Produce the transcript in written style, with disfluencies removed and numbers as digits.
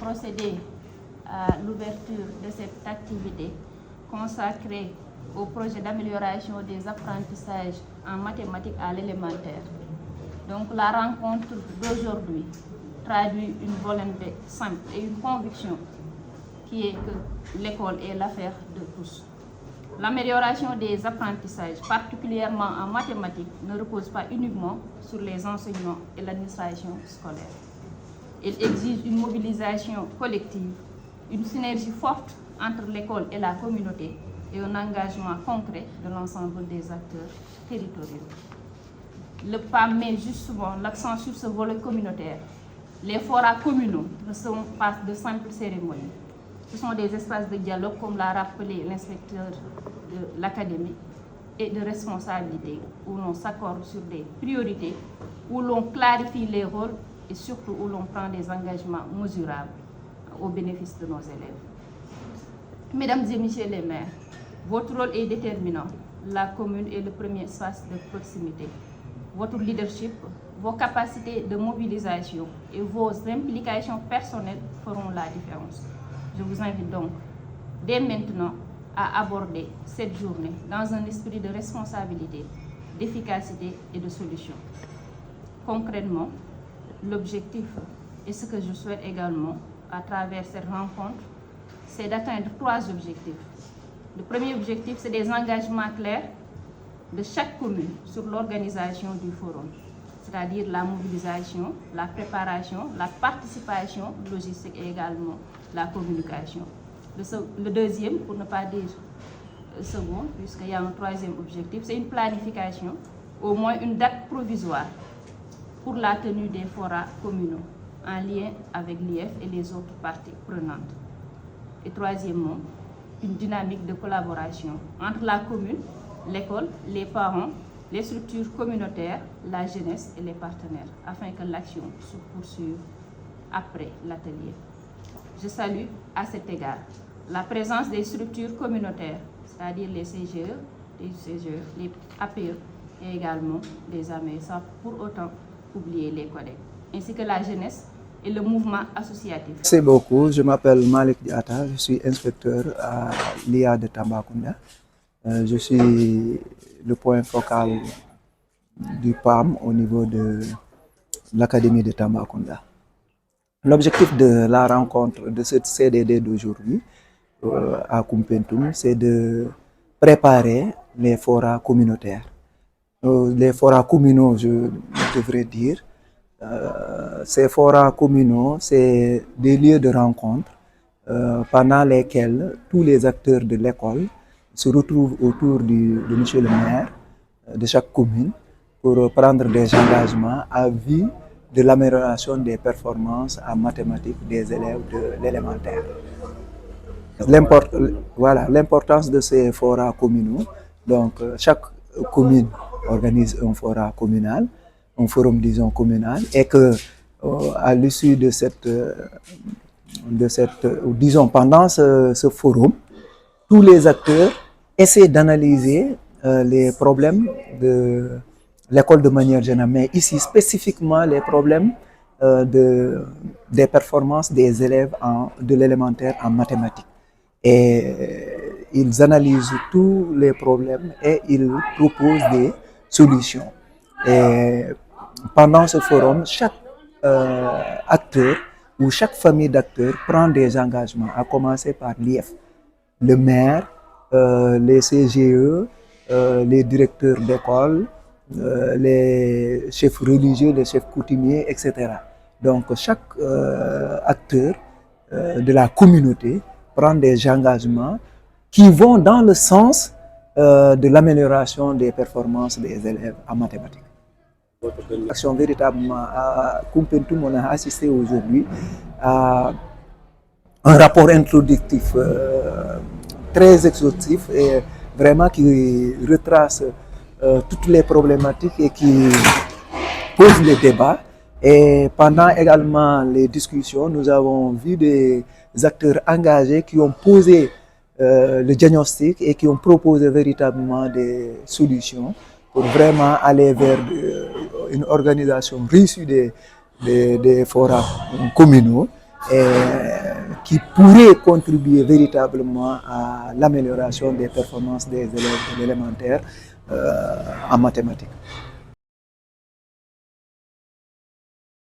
procéder à l'ouverture de cette activité consacrée au projet d'amélioration des apprentissages en mathématiques à l'élémentaire. Donc la rencontre d'aujourd'hui traduit une volonté simple et une conviction qui est que l'école est l'affaire de tous. L'amélioration des apprentissages, particulièrement en mathématiques, ne repose pas uniquement sur les enseignants et l'administration scolaire. Il exige une mobilisation collective, une synergie forte entre l'école et la communauté et un engagement concret de l'ensemble des acteurs territoriaux. Le PAM met justement l'accent sur ce volet communautaire. Les forats communaux ne sont pas de simples cérémonies. Ce sont des espaces de dialogue, comme l'a rappelé l'inspecteur de l'académie, et de responsabilité, où l'on s'accorde sur des priorités, où l'on clarifie les rôles et surtout où l'on prend des engagements mesurables au bénéfice de nos élèves. Mesdames et messieurs les maires, votre rôle est déterminant. La commune est le premier espace de proximité. Votre leadership, vos capacités de mobilisation et vos implications personnelles feront la différence. Je vous invite donc dès maintenant à aborder cette journée dans un esprit de responsabilité, d'efficacité et de solution. Concrètement, l'objectif et ce que je souhaite également à travers cette rencontre, c'est d'atteindre 3 objectifs. Le premier objectif, c'est des engagements clairs de chaque commune sur l'organisation du forum, c'est-à-dire la mobilisation, la préparation, la participation logistique et également la communication. Le deuxième, pour ne pas dire second, puisqu'il y a un troisième objectif, c'est une planification, au moins une date provisoire pour la tenue des forats communaux, en lien avec l'IF et les autres parties prenantes. Et troisièmement, une dynamique de collaboration entre la commune, l'école, les parents, les structures communautaires, la jeunesse et les partenaires, afin que l'action se poursuive après l'atelier. Je salue à cet égard la présence des structures communautaires, c'est-à-dire les CGE, les APE et également les AME, sans pour autant oublier les collègues, ainsi que la jeunesse et le mouvement associatif. Merci beaucoup, je m'appelle Malik Diata, je suis inspecteur à l'IA de Tambacounda. Je suis le point focal du PAM au niveau de l'Académie de Tambacounda. L'objectif de la rencontre de cette CDD d'aujourd'hui à Koumpentoum, c'est de préparer les forats communautaires. Les forats communaux, je devrais dire. Ces forats communaux, c'est des lieux de rencontre pendant lesquels tous les acteurs de l'école se retrouvent autour de monsieur le maire de chaque commune pour prendre des engagements à vue de l'amélioration des performances en mathématiques des élèves de l'élémentaire. L'importance de ces forats communaux, donc chaque commune organise un fora communal, un forum disons communal, et que à l'issue de disons pendant ce forum, tous les acteurs essaient d'analyser les problèmes de l'école de manière générale, mais ici spécifiquement les problèmes des performances des élèves de l'élémentaire en mathématiques. Et ils analysent tous les problèmes et ils proposent des solutions. Et pendant ce forum, chaque acteur ou chaque famille d'acteurs prend des engagements, à commencer par l'IF, le maire, les CGE, les directeurs d'école, les chefs religieux, les chefs coutumiers, etc. Donc chaque acteur de la communauté prend des engagements qui vont dans le sens de l'amélioration des performances des élèves en mathématiques. Action véritablement à Koumpentoum, on a assisté aujourd'hui à un rapport introductif très exhaustif et vraiment qui retrace toutes les problématiques et qui pose les débats. Et pendant également les discussions, nous avons vu des acteurs engagés qui ont posé le diagnostic et qui ont proposé véritablement des solutions pour vraiment aller vers une organisation réussie des forats communaux et qui pourrait contribuer véritablement à l'amélioration des performances des élèves de l'élémentaire en mathématiques.